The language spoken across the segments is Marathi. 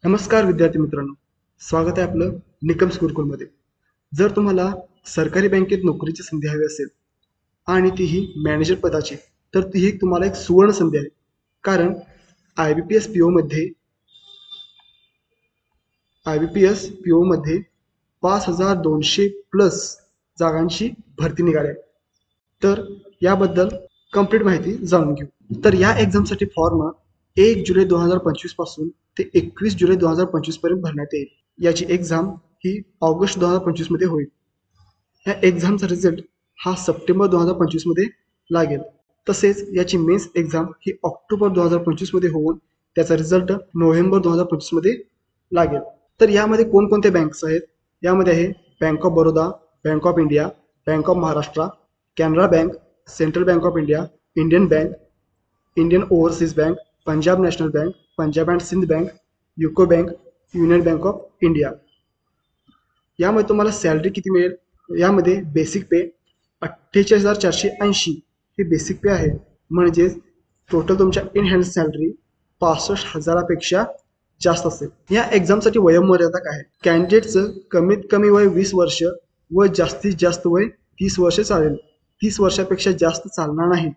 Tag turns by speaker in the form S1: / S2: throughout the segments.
S1: नमस्कार विद्यार्थी मित्रांनो, स्वागत आहे आपलं निकम गुरुकुलमध्ये. जर तुम्हाला सरकारी बँकेत नोकरीची संधी हवी असेल आणि तीही मॅनेजर पदाची, तर ती तुम्हाला एक सुवर्ण संधी आहे. कारण IBPS PO मध्ये 5200 प्लस जागांची भरती निघाली आहे. तर याबद्दल कंप्लीट माहिती जाणून घेऊ. तर या एक्झामसाठी फॉर्म 1 जुलै 2025 पासून ते 21 जुलै 2025 पर्यंत भरण्यात येईल. याची एक्झाम ही ऑगस्ट 2025 मध्ये होईल. या एक्झामचा रिझल्ट हा सप्टेंबर 2025 मध्ये लागेल. तसेच याची मेन्स एक्झाम ही ऑक्टोबर 2025 मध्ये होऊन त्याचा रिझल्ट नोव्हेंबर 2025 मध्ये लागेल. तर यामध्ये कोणकोणत्या बँक्स आहेत? यामध्ये आहे bank of Baroda, bank of India, bank of Maharashtra, Canara bank, central bank of India, Indian bank, Indian overseas bank, Punjab national bank, Punjab and Sind bank, UCO bank, union bank of India. यामध्ये तुम्हाला सॅलरी किती मिळेल? यामध्ये बेसिक पे 48,480 हे बेसिक पे आहे. म्हणजेच टोटल तुमच्या इन हँड सॅलरी 65,000पेक्षा जास्त असेल. या एक्झामसाठी वयोमर्यादा काय आहे? कॅन्डिडेटचं कमीत कमी वय 20 वर्ष व जास्तीत जास्त वय 30 वर्ष चालेल. 30 वर्षापेक्षा जास्त चालणार नाही.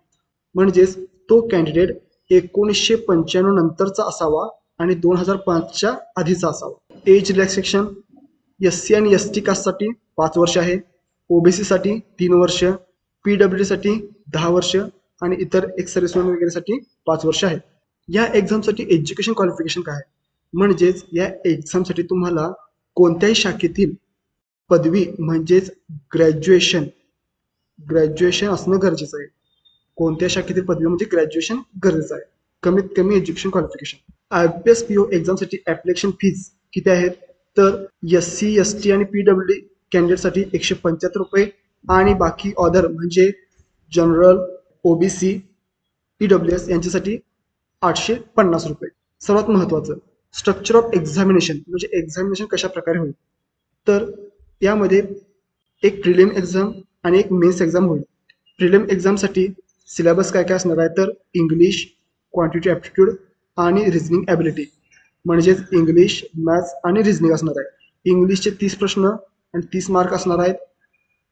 S1: म्हणजेच तो कॅन्डिडेट 1995 नंतरचा असावा आणि 2005च्या आधीचा असावा. एज रिलॅक्सेशन SC आणि ST कास्टसाठी 5 वर्ष आहे, OBC साठी 3 वर्ष, PWD साठी 10 वर्ष आणि इतर एक्स सर्व्हिसमॅन वगैरेसाठी 5 वर्ष आहेत. या एक्झामसाठी एज्युकेशन क्वालिफिकेशन काय आहे? म्हणजेच या एक्झामसाठी तुम्हाला कोणत्याही शाखेतील पदवी म्हणजेच ग्रॅज्युएशन असणं गरजेचं आहे. कोणत्या शाखेतील पदवी म्हणजे ग्रॅज्युएशन गरजेचं आहे. कमीत कमी एज्युकेशन क्वालिफिकेशन. IBPS PO एक्झामसाठी ॲप्लिकेशन फीज किती आहेत? तर SC, ST आणि PWD कॅन्डिडेटसाठी 175 रुपये आणि बाकी ऑदर म्हणजे जनरल, OBC, EWS यांच्यासाठी 850 रुपये. सर्वात महत्त्वाचं स्ट्रक्चर ऑफ एक्झामिनेशन म्हणजे एक्झामिनेशन कशा प्रकारे होईल? तर यामध्ये एक प्रिलिम एक्झाम आणि एक मेन्स एक्झाम होईल. प्रिलिम एक्झामसाठी सिलेबस काय काय असणार आहे? तर इंग्लिश, क्वांटिटी ॲप्टिट्यूड आणि रिझनिंग ॲबिलिटी म्हणजेच इंग्लिश, मॅथ्स आणि रिझनिंग असणार आहे. इंग्लिशचे 30 प्रश्न आणि 30 मार्क असणार आहेत.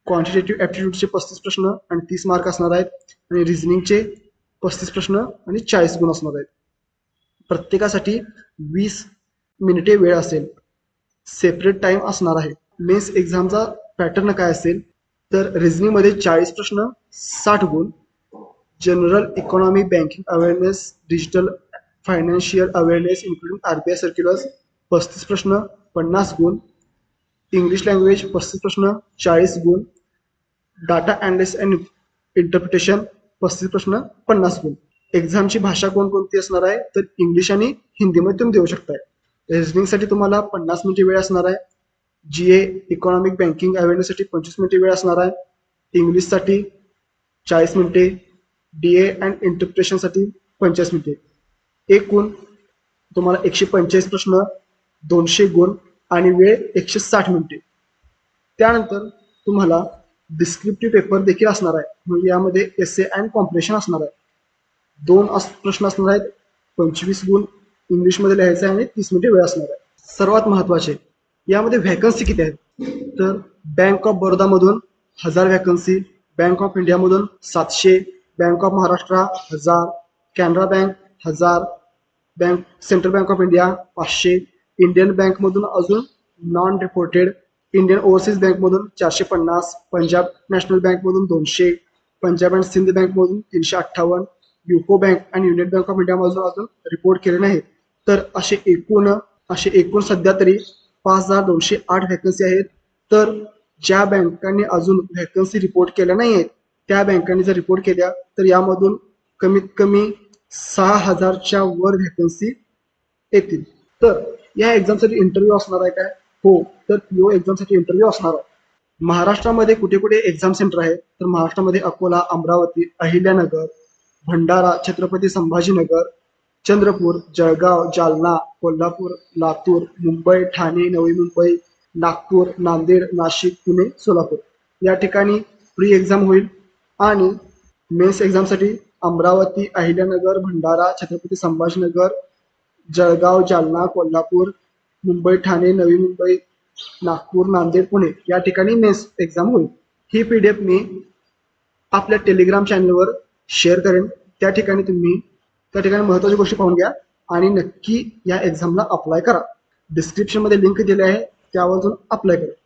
S1: क्वांटिटेटिव्ह ॲप्टिट्यूडचे 35 प्रश्न आणि 30 मार्क असणार आहेत आणि रिझनिंगचे 35 प्रश्न आणि 40 गुण असणार आहेत. प्रत्येकासाठी 20 मिनिटे वेळ असेल. सेपरेट टाइम असणार आहे. मेन्स एक्झामचा पॅटर्न काय असेल? तर रिझनिंगमध्ये 40 प्रश्न 60 गुण, general economy, banking awareness, digital financial awareness including RBI सर्क्युलर्स 35 प्रश्न 50 गुण, इंग्लिश लँग्वेज 35 प्रश्न 40 गुण, डाटा अनालिसिस अँड इंटरप्रिटेशन 35 प्रश्न 50 गुण. एक्झामची भाषा कोणकोणती असणार आहे? तर इंग्लिश आणि हिंदीमध्ये तुम्ही देऊ शकताय. रिझनिंगसाठी तुम्हाला 50 मिनिटे वेळ असणार आहे. GA इकॉनॉमिक बँकिंग अवेअरनेससाठी 25 मिनिटे वेळ असणार आहे. इंग्लिशसाठी 40 मिनिटे, DA अँड इंटरप्रिटेशनसाठी 50 मिनिटे. एकूण तुम्हाला 145 प्रश्न, 200 गुण आणि वेळ 160 मिनिटे. त्यानंतर तुम्हाला डिस्क्रिप्टिव्ह पेपर देखील असणार आहे. म्हणजे यामध्ये एसे अँड कॉम्प्रिहेन्शन असणार आहे. 2 प्रश्न असणार आहेत. 25 गुण इंग्लिशमध्ये लिहायचं आहे आणि 30 मिनिटे वेळ असणार आहे. सर्वात महत्त्वाचे यामध्ये व्हॅकन्सी किती आहेत? तर बँक ऑफ बरोडामधून 1000 व्हॅकन्सी, बँक ऑफ इंडियामधून 700, bank of Maharashtra 1000, Canara bank 1000, central bank of India 500, Indian बँकमधून अजून नॉन रिपोर्टेड, इंडियन ओव्हरसीज बँकमधून 450, पंजाब नॅशनल बँकमधून 200, पंजाब अँड सिंध बँकमधून 358, युको बँक आणि युनियन बँक ऑफ इंडियामधून अजून रिपोर्ट केले नाही. तर असे एकूण सध्या तरी 5208 व्हॅकन्सी आहेत. तर ज्या बँकांनी अजून व्हॅकन्सी रिपोर्ट केल्या नाही आहेत त्या बँकांनी जर रिपोर्ट केल्या तर यामधून कमीत कमी 6000च्या वर व्हॅकन्सी येतील. तर या एक्झामसाठी इंटरव्ह्यू असणार आहे काय? हो, तर PO एक्झामसाठी इंटरव्ह्यू असणार आहे. महाराष्ट्रामध्ये कुठे कुठे एक्झाम सेंटर आहे? तर महाराष्ट्रामध्ये अकोला, अमरावती, अहिल्यानगर, भंडारा, छत्रपती संभाजीनगर, चंद्रपूर, जळगाव, जालना, कोल्हापूर, लातूर, मुंबई, ठाणे, नवी मुंबई, नागपूर, नांदेड, नाशिक, पुणे, सोलापूर या ठिकाणी प्री एक्झाम होईल. आणि मेन्स एक्झामसाठी अमरावती, अहिल्यानगर, भंडारा, छत्रपती संभाजीनगर, जळगाव, जालना, कोल्हापूर, मुंबई, ठाणे, नवी मुंबई, नागपूर, नांदेड, पुणे या ठिकाणी मेन्स एक्झाम होईल. ही PDF मी आपल्या टेलिग्राम चॅनलवर शेअर करेन. त्या ठिकाणी महत्त्वाची गोष्टी पाहून घ्या आणि नक्की या एक्झामला अप्लाय करा. डिस्क्रिप्शनमध्ये लिंक दिली आहे, त्यावरून अप्लाय करा.